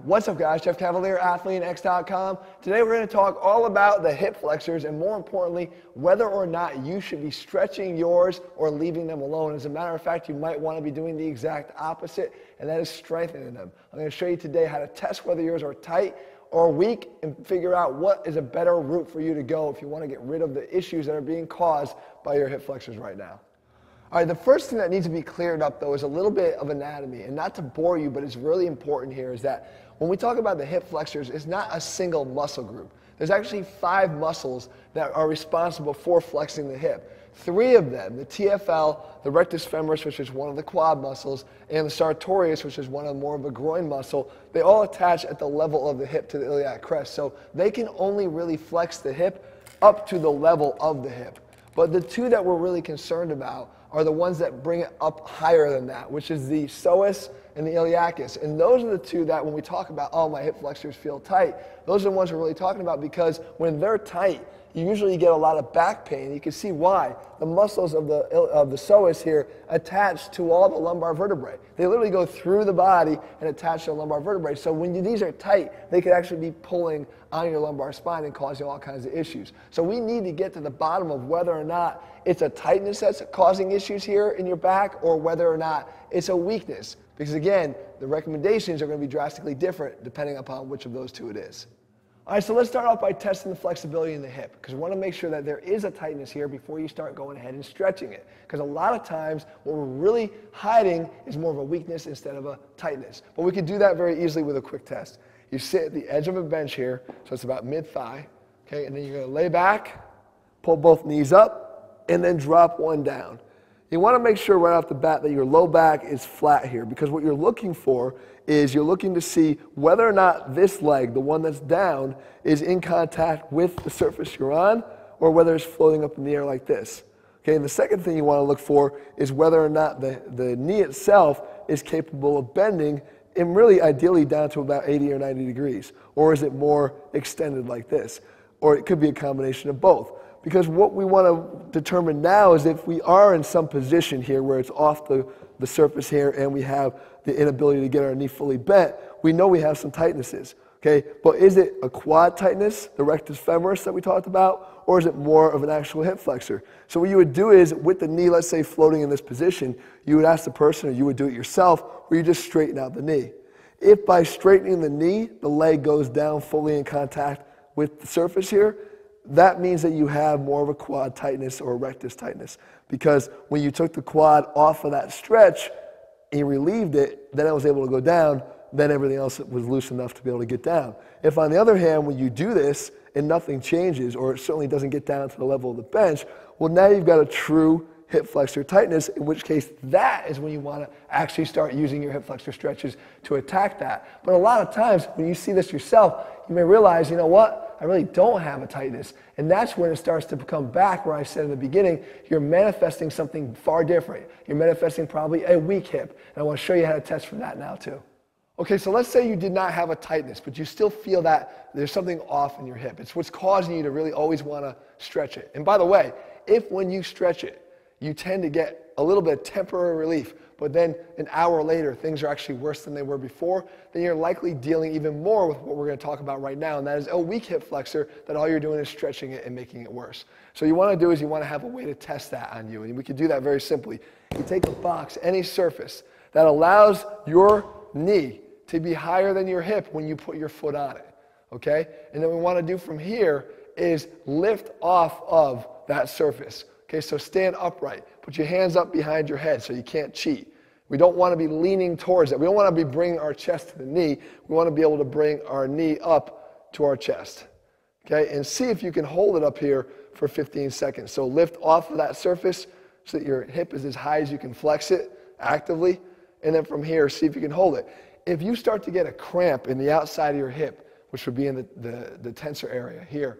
What's up guys, Jeff Cavalier, ATHLEAN-X.com. Today we're going to talk all about the hip flexors and more importantly, whether or not you should be stretching yours or leaving them alone. As a matter of fact, you might want to be doing the exact opposite, and that is strengthening them. I'm going to show you today how to test whether yours are tight or weak and figure out what is a better route for you to go if you want to get rid of the issues that are being caused by your hip flexors right now. All right, the first thing that needs to be cleared up though is a little bit of anatomy, and not to bore you, but it's really important here is that when we talk about the hip flexors, it's not a single muscle group. There's actually 5 muscles that are responsible for flexing the hip. 3 of them, the TFL, the rectus femoris, which is one of the quad muscles, and the sartorius, which is one of more of a groin muscle, they all attach at the level of the hip to the iliac crest. So they can only really flex the hip up to the level of the hip. But the 2 that we're really concerned about are the ones that bring it up higher than that, which is the psoas and the iliacus. And those are the 2 that when we talk about, oh, my hip flexors feel tight, those are the ones we're really talking about because when they're tight, you usually get a lot of back pain. You can see why. The muscles of the psoas here attach to all the lumbar vertebrae. They literally go through the body and attach to the lumbar vertebrae. So when these are tight, they could actually be pulling on your lumbar spine and causing all kinds of issues. So we need to get to the bottom of whether or not it's a tightness that's causing issues here in your back or whether or not it's a weakness. Because again, the recommendations are going to be drastically different depending upon which of those 2 it is. All right, so let's start off by testing the flexibility in the hip because we want to make sure that there is a tightness here before you start going ahead and stretching it. Because a lot of times what we're really hiding is more of a weakness instead of a tightness. But we can do that very easily with a quick test. You sit at the edge of a bench here, so it's about mid-thigh, okay, and then you're going to lay back, pull both knees up, and then drop one down. You want to make sure right off the bat that your low back is flat here because what you're looking for is you're looking to see whether or not this leg, the one that's down, is in contact with the surface you're on or whether it's floating up in the air like this. Okay, and the second thing you want to look for is whether or not the knee itself is capable of bending and really ideally down to about 80 or 90 degrees. Or is it more extended like this? Or it could be a combination of both. Because what we want to determine now is if we are in some position here where it's off the surface here and we have the inability to get our knee fully bent, we know we have some tightnesses. Okay, but is it a quad tightness, the rectus femoris that we talked about, or is it more of an actual hip flexor? So what you would do is with the knee, let's say floating in this position, you would ask the person, or you would do it yourself, where you just straighten out the knee. If by straightening the knee, the leg goes down fully in contact with the surface here, that means that you have more of a quad tightness or a rectus tightness. Because when you took the quad off of that stretch and you relieved it, then it was able to go down, then everything else was loose enough to be able to get down. If on the other hand, when you do this and nothing changes, or it certainly doesn't get down to the level of the bench, well now you've got a true hip flexor tightness, in which case that is when you want to actually start using your hip flexor stretches to attack that. But a lot of times when you see this yourself, you may realize, you know what? I really don't have a tightness. And that's when it starts to come back where I said in the beginning, you're manifesting something far different. You're manifesting probably a weak hip. And I want to show you how to test for that now too. Okay, so let's say you did not have a tightness, but you still feel that there's something off in your hip. It's what's causing you to really always want to stretch it. And by the way, if when you stretch it, you tend to get a little bit of temporary relief, but then an hour later things are actually worse than they were before, then you're likely dealing even more with what we're going to talk about right now, and that is a weak hip flexor that all you're doing is stretching it and making it worse. So you want to do is you want to have a way to test that on you, and we can do that very simply. You take a box, any surface that allows your knee to be higher than your hip when you put your foot on it, okay? And then what we want to do from here is lift off of that surface. Okay, so stand upright. Put your hands up behind your head so you can't cheat. We don't want to be leaning towards it. We don't want to be bringing our chest to the knee. We want to be able to bring our knee up to our chest. Okay, and see if you can hold it up here for 15 seconds. So lift off of that surface so that your hip is as high as you can flex it actively. And then from here, see if you can hold it. If you start to get a cramp in the outside of your hip, which would be in the tensor area here,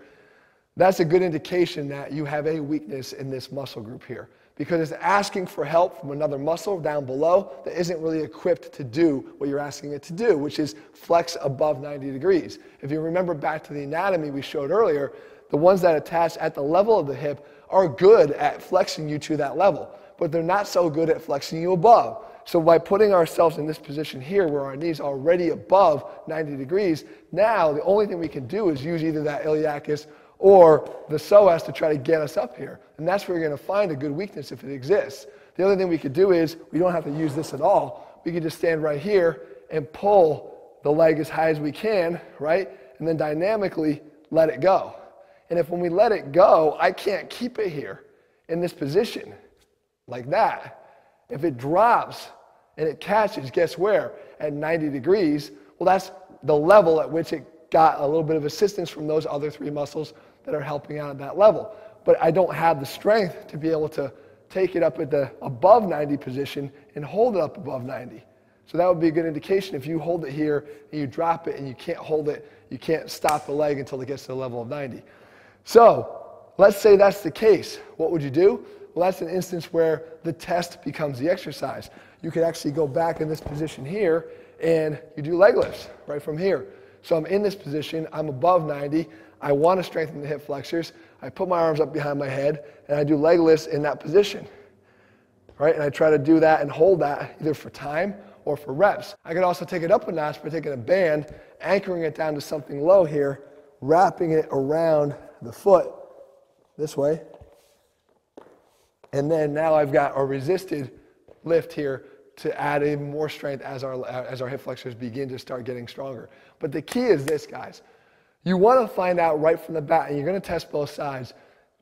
that's a good indication that you have a weakness in this muscle group here because it's asking for help from another muscle down below that isn't really equipped to do what you're asking it to do, which is flex above 90 degrees. If you remember back to the anatomy we showed earlier, the ones that attach at the level of the hip are good at flexing you to that level, but they're not so good at flexing you above. So by putting ourselves in this position here where our knee's already above 90 degrees, now the only thing we can do is use either that iliacus or the psoas to try to get us up here. And that's where you're going to find a good weakness if it exists. The other thing we could do is, we don't have to use this at all. We could just stand right here and pull the leg as high as we can, right? And then dynamically let it go. And if when we let it go, I can't keep it here in this position like that. If it drops and it catches, guess where? At 90 degrees, well, that's the level at which it got a little bit of assistance from those other three muscles that are helping out at that level. But I don't have the strength to be able to take it up at the above 90 position and hold it up above 90. So that would be a good indication. If you hold it here and you drop it and you can't hold it, you can't stop the leg until it gets to the level of 90. So let's say that's the case. What would you do? Well, that's an instance where the test becomes the exercise. You could actually go back in this position here and you do leg lifts right from here. So I'm in this position, I'm above 90, I want to strengthen the hip flexors, I put my arms up behind my head and I do leg lifts in that position, right? And I try to do that and hold that either for time or for reps. I could also take it up a notch by taking a band, anchoring it down to something low here, wrapping it around the foot this way, and then now I've got a resisted lift here to add even more strength as our hip flexors begin to start getting stronger. But the key is this, guys. You want to find out right from the bat, and you're going to test both sides,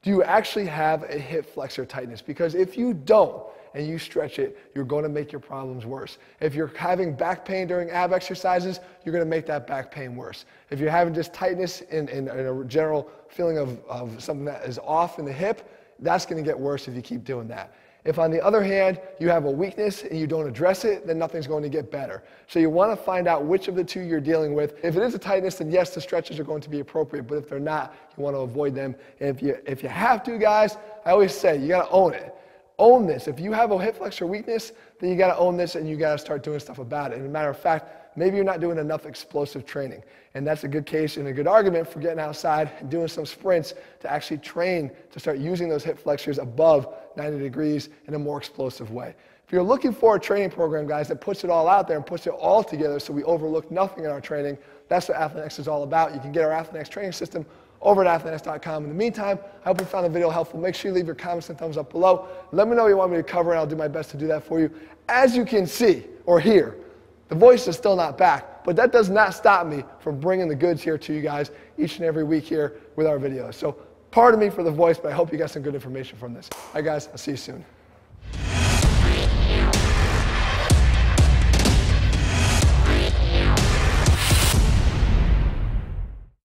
do you actually have a hip flexor tightness? Because if you don't, and you stretch it, you're going to make your problems worse. If you're having back pain during ab exercises, you're going to make that back pain worse. If you're having just tightness and a general feeling of something that is off in the hip, that's going to get worse if you keep doing that. If on the other hand, you have a weakness and you don't address it, then nothing's going to get better. So you want to find out which of the two you're dealing with. If it is a tightness, then yes, the stretches are going to be appropriate, but if they're not, you want to avoid them. And if you have to, guys, I always say, you got to own it. Own this. If you have a hip flexor weakness, then you got to own this and you got to start doing stuff about it. And as a matter of fact, maybe you're not doing enough explosive training. And that's a good case and a good argument for getting outside and doing some sprints to actually train to start using those hip flexors above 90 degrees in a more explosive way. If you're looking for a training program, guys, that puts it all out there and puts it all together so we overlook nothing in our training, that's what ATHLEAN-X is all about. You can get our ATHLEAN-X training system over at ATHLEAN-X.com. In the meantime, I hope you found the video helpful. Make sure you leave your comments and thumbs up below. Let me know what you want me to cover, and I'll do my best to do that for you. As you can see or hear, the voice is still not back, but that does not stop me from bringing the goods here to you guys each and every week here with our videos. So pardon me for the voice, but I hope you got some good information from this. All right, guys, I'll see you soon.